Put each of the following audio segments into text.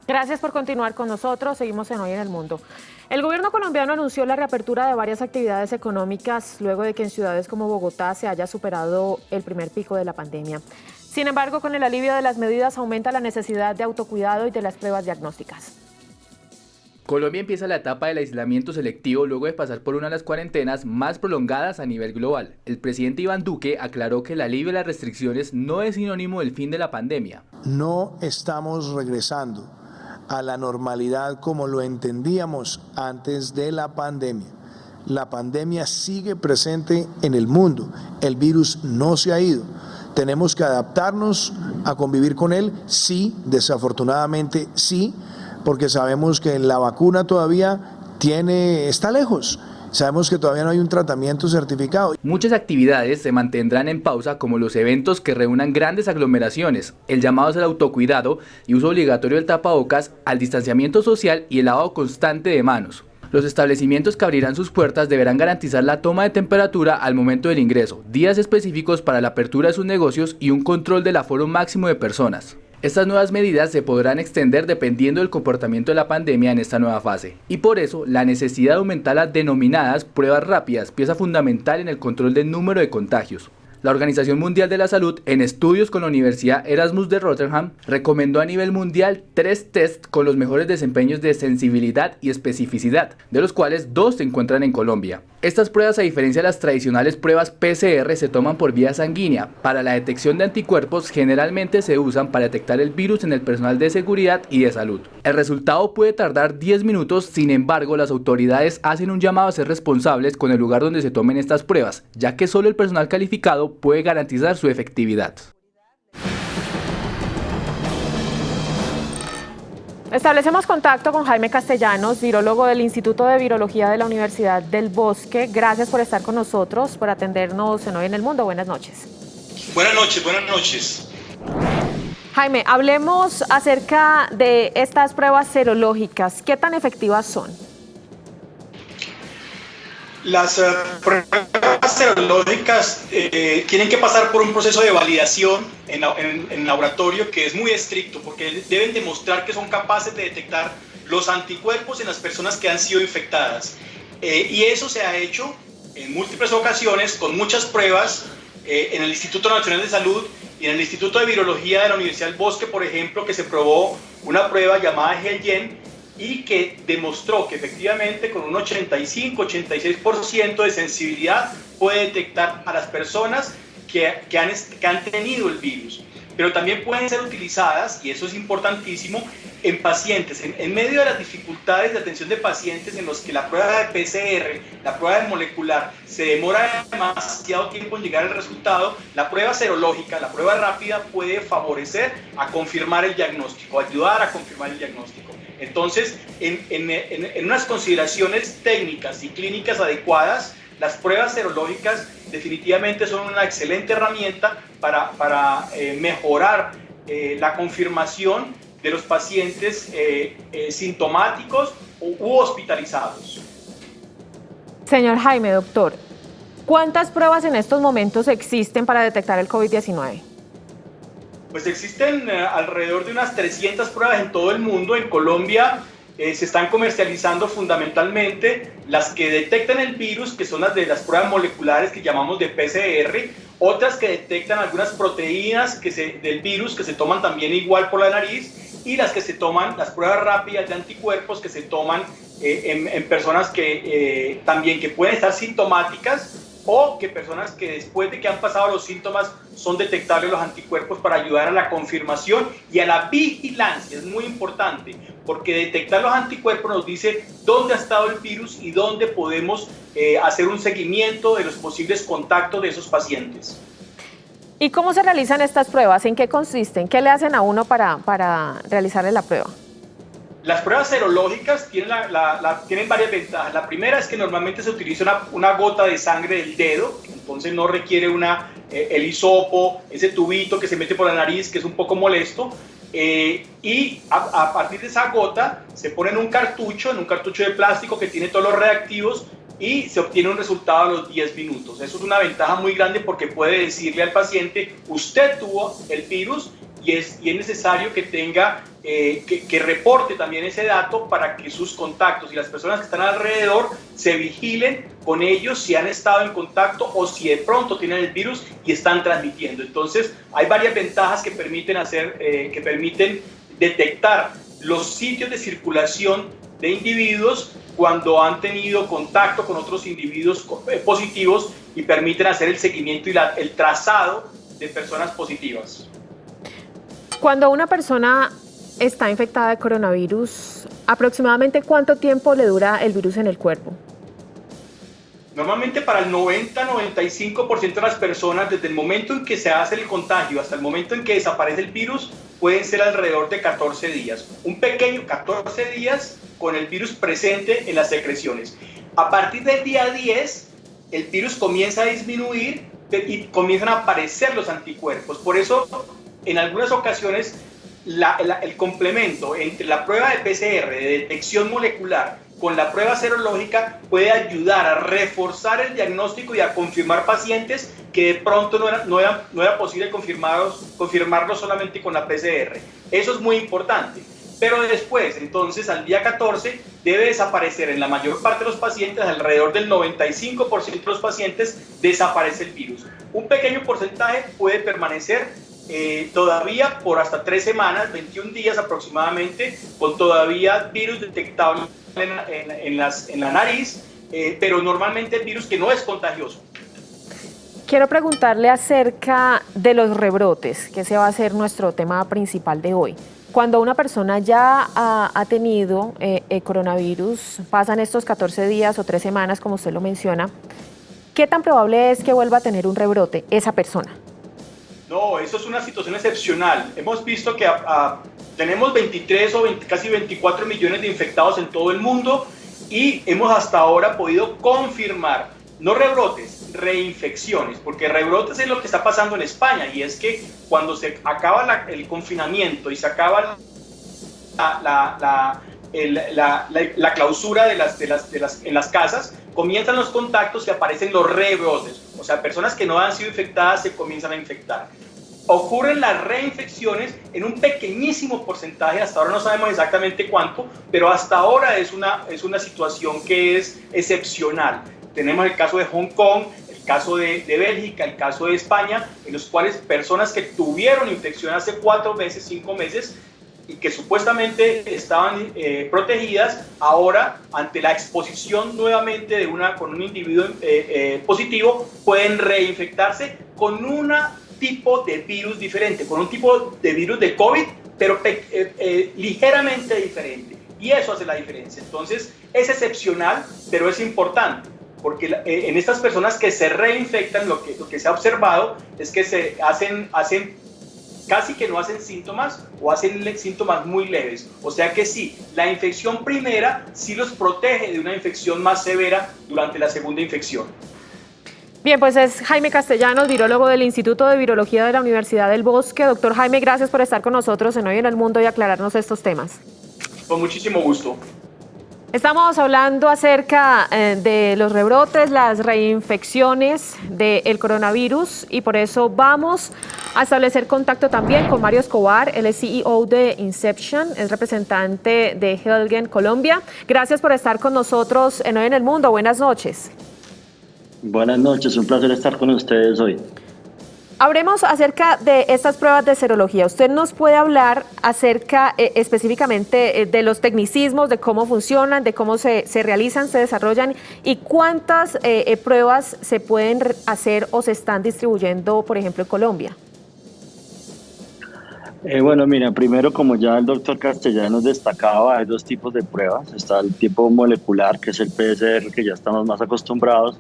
Gracias por continuar con nosotros. Seguimos en Hoy en el Mundo. El gobierno colombiano anunció la reapertura de varias actividades económicas luego de que en ciudades como Bogotá se haya superado el primer pico de la pandemia. Sin embargo, con el alivio de las medidas aumenta la necesidad de autocuidado y de las pruebas diagnósticas. Colombia empieza la etapa del aislamiento selectivo luego de pasar por una de las cuarentenas más prolongadas a nivel global. El presidente Iván Duque aclaró que el alivio de las restricciones no es sinónimo del fin de la pandemia. No estamos regresando a la normalidad como lo entendíamos antes de la pandemia. La pandemia sigue presente en el mundo, el virus no se ha ido. Tenemos que adaptarnos a convivir con él, sí, desafortunadamente sí, porque sabemos que la vacuna todavía está lejos. Sabemos que todavía no hay un tratamiento certificado. Muchas actividades se mantendrán en pausa, como los eventos que reúnan grandes aglomeraciones, el llamado es al autocuidado y uso obligatorio del tapabocas, al distanciamiento social y el lavado constante de manos. Los establecimientos que abrirán sus puertas deberán garantizar la toma de temperatura al momento del ingreso, días específicos para la apertura de sus negocios y un control del aforo máximo de personas. Estas nuevas medidas se podrán extender dependiendo del comportamiento de la pandemia en esta nueva fase. Y por eso, la necesidad de aumentar las denominadas pruebas rápidas, pieza fundamental en el control del número de contagios. La Organización Mundial de la Salud, en estudios con la Universidad Erasmus de Rotterdam, recomendó a nivel mundial 3 tests con los mejores desempeños de sensibilidad y especificidad, de los cuales 2 se encuentran en Colombia. Estas pruebas, a diferencia de las tradicionales pruebas PCR, se toman por vía sanguínea. Para la detección de anticuerpos, generalmente se usan para detectar el virus en el personal de seguridad y de salud. El resultado puede tardar 10 minutos, sin embargo, las autoridades hacen un llamado a ser responsables con el lugar donde se tomen estas pruebas, ya que solo el personal calificado puede garantizar su efectividad. Establecemos contacto con Jaime Castellanos, virólogo del Instituto de Virología de la Universidad del Bosque. Gracias por estar con nosotros, por atendernos en Hoy en el Mundo. Buenas noches. Buenas noches, buenas noches. Jaime, hablemos acerca de estas pruebas serológicas. ¿Qué tan efectivas son? Las pruebas serológicas tienen que pasar por un proceso de validación en laboratorio que es muy estricto, porque deben demostrar que son capaces de detectar los anticuerpos en las personas que han sido infectadas. Y eso se ha hecho en múltiples ocasiones con muchas pruebas en el Instituto Nacional de Salud y en el Instituto de Virología de la Universidad del Bosque, por ejemplo, que se probó una prueba llamada GELGEN, y que demostró que efectivamente con un 85-86% de sensibilidad puede detectar a las personas que han tenido el virus. Pero también pueden ser utilizadas, y eso es importantísimo, en pacientes. En medio de las dificultades de atención de pacientes en los que la prueba de PCR, la prueba de molecular, se demora demasiado tiempo en llegar al resultado, la prueba serológica, la prueba rápida, puede favorecer a confirmar el diagnóstico, ayudar a confirmar el diagnóstico. Entonces, en unas consideraciones técnicas y clínicas adecuadas, las pruebas serológicas definitivamente son una excelente herramienta para mejorar la confirmación de los pacientes sintomáticos u hospitalizados. Señor Jaime, doctor, ¿cuántas pruebas en estos momentos existen para detectar el COVID-19? Pues existen alrededor de unas 300 pruebas en todo el mundo. En Colombia se están comercializando fundamentalmente las que detectan el virus, que son las de las pruebas moleculares que llamamos de PCR, otras que detectan algunas proteínas del virus que se toman también igual por la nariz, y las que se toman, las pruebas rápidas de anticuerpos que se toman en personas que también que pueden estar sintomáticas, o que personas que después de que han pasado los síntomas son detectables los anticuerpos, para ayudar a la confirmación y a la vigilancia. Es muy importante, porque detectar los anticuerpos nos dice dónde ha estado el virus y dónde podemos hacer un seguimiento de los posibles contactos de esos pacientes. ¿Y cómo se realizan estas pruebas? ¿En qué consisten? ¿Qué le hacen a uno para realizarle la prueba? Las pruebas serológicas tienen varias ventajas. La primera es que normalmente se utiliza una gota de sangre del dedo, entonces no requiere el hisopo, ese tubito que se mete por la nariz, que es un poco molesto. Y a partir de esa gota se pone en un cartucho de plástico que tiene todos los reactivos, y se obtiene un resultado a los 10 minutos. Eso es una ventaja muy grande, porque puede decirle al paciente: usted tuvo el virus, y es necesario que tenga, que reporte también ese dato para que sus contactos y las personas que están alrededor se vigilen con ellos si han estado en contacto o si de pronto tienen el virus y están transmitiendo. Entonces hay varias ventajas que permiten detectar los sitios de circulación de individuos cuando han tenido contacto con otros individuos positivos y permiten hacer el seguimiento y el trazado de personas positivas. Cuando una persona está infectada de coronavirus, ¿aproximadamente cuánto tiempo le dura el virus en el cuerpo? Normalmente para el 90-95% de las personas, desde el momento en que se hace el contagio hasta el momento en que desaparece el virus, pueden ser alrededor de 14 días. Un pequeño 14 días con el virus presente en las secreciones. A partir del día 10, el virus comienza a disminuir y comienzan a aparecer los anticuerpos. Por eso, en algunas ocasiones, el complemento entre la prueba de PCR, de detección molecular, con la prueba serológica puede ayudar a reforzar el diagnóstico y a confirmar pacientes que de pronto no era posible confirmarlo solamente con la PCR. Eso es muy importante. Pero después, entonces, al día 14, debe desaparecer en la mayor parte de los pacientes, alrededor del 95% de los pacientes, desaparece el virus. Un pequeño porcentaje puede permanecer todavía por hasta 3 semanas, 21 días aproximadamente, con todavía virus detectable en la nariz, pero normalmente el virus que no es contagioso. Quiero preguntarle acerca de los rebrotes, que ese va a ser nuestro tema principal de hoy. Cuando una persona ya ha tenido coronavirus, pasan estos 14 días o 3 semanas, como usted lo menciona, ¿qué tan probable es que vuelva a tener un rebrote esa persona? No, eso es una situación excepcional. Hemos visto que tenemos 23 o casi 24 millones de infectados en todo el mundo y hemos hasta ahora podido confirmar, no rebrotes, reinfecciones, porque rebrotes es lo que está pasando en España, y es que cuando se acaba el confinamiento y se acaba la clausura en las casas, comienzan los contactos y aparecen los rebrotes, o sea, personas que no han sido infectadas se comienzan a infectar. Ocurren las reinfecciones en un pequeñísimo porcentaje, hasta ahora no sabemos exactamente cuánto, pero hasta ahora es una situación que es excepcional. Tenemos el caso de Hong Kong, el caso de Bélgica, el caso de España, en los cuales personas que tuvieron infección hace 4 meses, 5 meses, y que supuestamente estaban protegidas, ahora ante la exposición nuevamente con un individuo positivo, pueden reinfectarse con un tipo de virus diferente, con un tipo de virus de COVID, pero ligeramente diferente. Y eso hace la diferencia. Entonces, es excepcional, pero es importante, porque en estas personas que se reinfectan, lo que se ha observado es que se hacen casi que no hacen síntomas o hacen síntomas muy leves. O sea que sí, la infección primera sí los protege de una infección más severa durante la segunda infección. Bien, pues es Jaime Castellanos, virólogo del Instituto de Virología de la Universidad del Bosque. Doctor Jaime, gracias por estar con nosotros en Hoy en el Mundo y aclararnos estos temas. Con muchísimo gusto. Estamos hablando acerca de los rebrotes, las reinfecciones del coronavirus, y por eso vamos a establecer contacto también con Mario Escobar. Él es CEO de Inception, es representante de Helgen Colombia. Gracias por estar con nosotros en Hoy en el Mundo. Buenas noches. Buenas noches, un placer estar con ustedes hoy. Hablemos acerca de estas pruebas de serología. ¿Usted nos puede hablar acerca específicamente de los tecnicismos, de cómo funcionan, de cómo se realizan, se desarrollan y cuántas pruebas se pueden hacer o se están distribuyendo, por ejemplo, en Colombia? Bueno, mira, primero, como ya el doctor Castellanos destacaba, hay 2 tipos de pruebas. Está el tipo molecular, que es el PCR, que ya estamos más acostumbrados,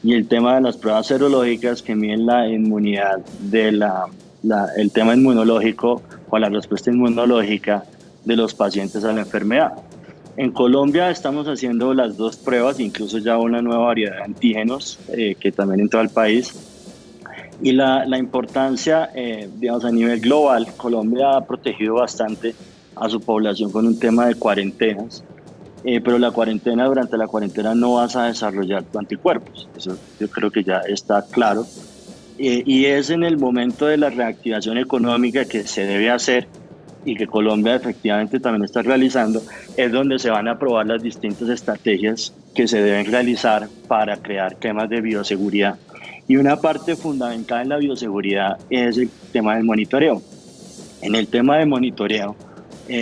y el tema de las pruebas serológicas que miden la inmunidad el tema inmunológico o la respuesta inmunológica de los pacientes a la enfermedad. En Colombia estamos haciendo las 2 pruebas, incluso ya una nueva variedad de antígenos que también entró al país. Y la importancia, digamos, a nivel global, Colombia ha protegido bastante a su población con un tema de cuarentenas. Pero durante la cuarentena no vas a desarrollar anticuerpos, eso yo creo que ya está claro. y es en el momento de la reactivación económica que se debe hacer y que Colombia efectivamente también está realizando, es donde se van a aprobar las distintas estrategias que se deben realizar para crear temas de bioseguridad. Y una parte fundamental en la bioseguridad es el tema del monitoreo. En el tema de monitoreo,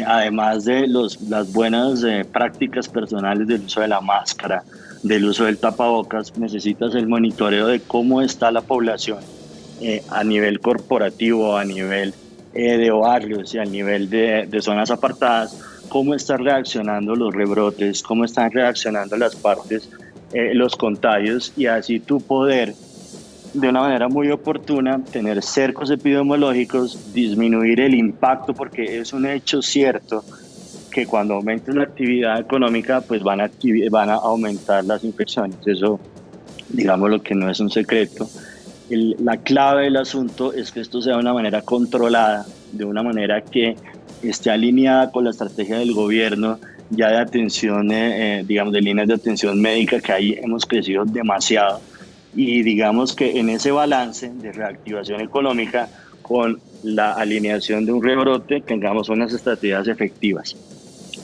además de las buenas prácticas personales del uso de la máscara, del uso del tapabocas, necesitas el monitoreo de cómo está la población a nivel corporativo, a nivel de barrios y a nivel de zonas apartadas, cómo están reaccionando los rebrotes, cómo están reaccionando las partes, los contagios, y así tú poder de una manera muy oportuna tener cercos epidemiológicos, disminuir el impacto, porque es un hecho cierto que cuando aumenta la actividad económica pues van a aumentar las infecciones. Eso, digamos, lo que no es un secreto. La clave del asunto es que esto sea de una manera controlada, de una manera que esté alineada con la estrategia del gobierno ya de atención, digamos, de líneas de atención médica, que ahí hemos crecido demasiado, y digamos que en ese balance de reactivación económica con la alineación de un rebrote tengamos unas estrategias efectivas.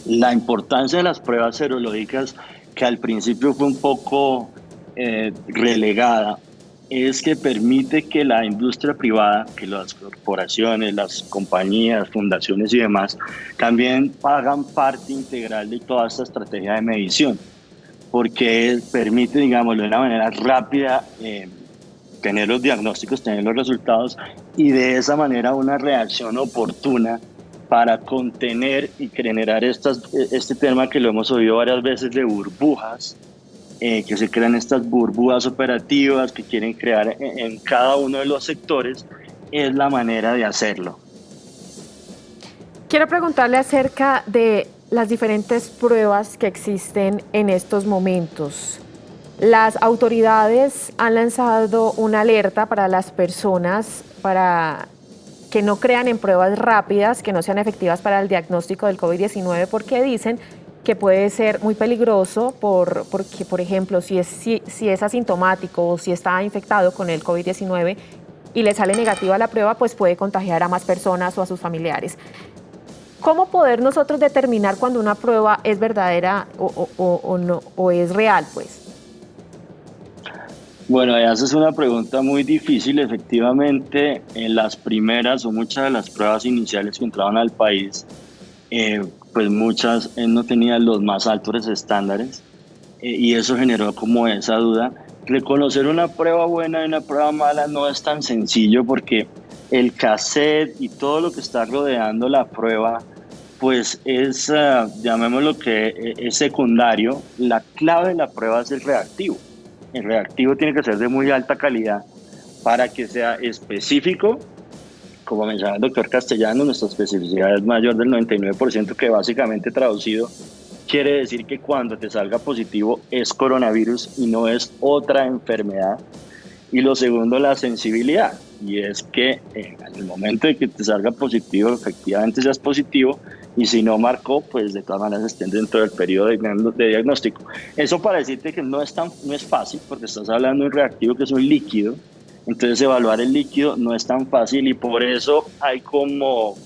La importancia de las pruebas serológicas, que al principio fue un poco relegada, es que permite que la industria privada, que las corporaciones, las compañías, fundaciones y demás, también hagan parte integral de toda esta estrategia de medición, porque permite, digamos, de una manera rápida tener los diagnósticos, tener los resultados, y de esa manera una reacción oportuna para contener y generar este tema que lo hemos oído varias veces de burbujas, que se crean estas burbujas operativas que quieren crear en cada uno de los sectores. Es la manera de hacerlo. Quiero preguntarle acerca de las diferentes pruebas que existen en estos momentos. Las autoridades han lanzado una alerta para las personas para que no crean en pruebas rápidas, que no sean efectivas para el diagnóstico del COVID-19, porque dicen que puede ser muy peligroso porque, por ejemplo, si es asintomático o si está infectado con el COVID-19 y le sale negativa la prueba, pues puede contagiar a más personas o a sus familiares. ¿Cómo poder nosotros determinar cuando una prueba es verdadera o no, o es real, pues? Bueno, esa es una pregunta muy difícil. Efectivamente, en las primeras o muchas de las pruebas iniciales que entraban al país, pues muchas no tenían los más altos estándares, y eso generó como esa duda. Reconocer una prueba buena y una prueba mala no es tan sencillo, porque el cassette y todo lo que está rodeando la prueba pues es, llamémoslo, que es secundario. La clave de la prueba es el reactivo. El reactivo tiene que ser de muy alta calidad para que sea específico. Como mencionaba el doctor Castellano, nuestra especificidad es mayor del 99%, que básicamente traducido quiere decir que cuando te salga positivo es coronavirus y no es otra enfermedad. Y lo segundo, la sensibilidad, y es que en el momento de que te salga positivo, efectivamente seas positivo, y si no marcó, pues de todas maneras estén dentro del periodo de diagnóstico. Eso para decirte que no es fácil, porque estás hablando de un reactivo que es un líquido. Entonces evaluar el líquido no es tan fácil, y por eso hay como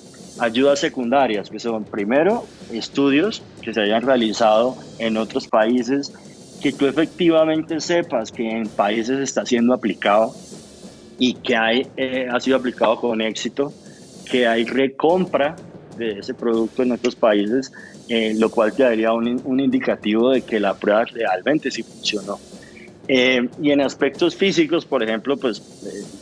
ayudas secundarias, que son primero estudios que se hayan realizado en otros países, que tú efectivamente sepas que en países está siendo aplicado y que ha sido aplicado con éxito, que hay recompra de ese producto en otros países, lo cual te daría un indicativo de que la prueba realmente sí funcionó. Y en aspectos físicos, por ejemplo, pues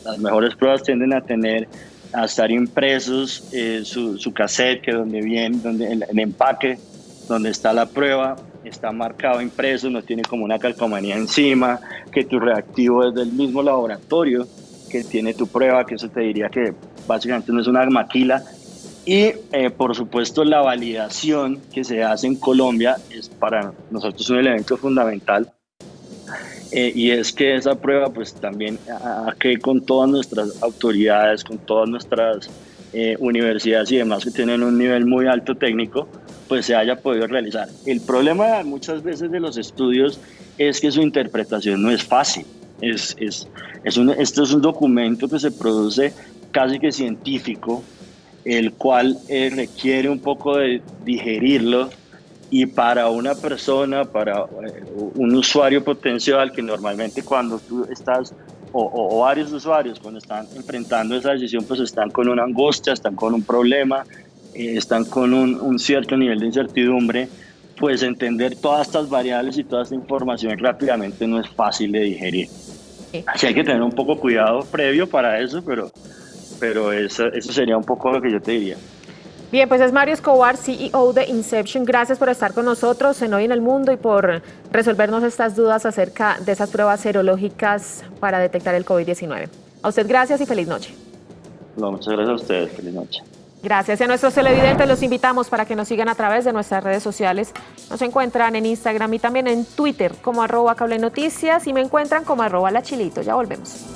las mejores pruebas tienden a estar impresos su cassette, que donde el empaque donde está la prueba está marcado, impreso, no tiene como una calcomanía encima, que tu reactivo es del mismo laboratorio que tiene tu prueba, que eso te diría que básicamente no es una maquila. Y por supuesto la validación que se hace en Colombia es para nosotros un elemento fundamental, y es que esa prueba pues también que con todas nuestras autoridades, con todas nuestras universidades y demás que tienen un nivel muy alto técnico, pues se haya podido realizar. El problema muchas veces de los estudios es que su interpretación no es fácil. Esto es un documento que se produce casi que científico, el cual requiere un poco de digerirlo, y para una persona, para un usuario potencial, que normalmente cuando tú estás, o varios usuarios, cuando están enfrentando esa decisión, pues están con una angustia, están con un problema, están con un cierto nivel de incertidumbre, pues entender todas estas variables y toda esta información rápidamente no es fácil de digerir. Sí. Así hay que tener un poco cuidado previo para eso, pero eso sería un poco lo que yo te diría. Bien, pues es Mario Escobar, CEO de Inception. Gracias por estar con nosotros en Hoy en el Mundo y por resolvernos estas dudas acerca de esas pruebas serológicas para detectar el COVID-19. A usted gracias y feliz noche. No, muchas gracias a ustedes. Feliz noche. Gracias. Y a nuestros televidentes los invitamos para que nos sigan a través de nuestras redes sociales. Nos encuentran en Instagram y también en Twitter como @cablenoticias y me encuentran como @lachilito. Ya volvemos.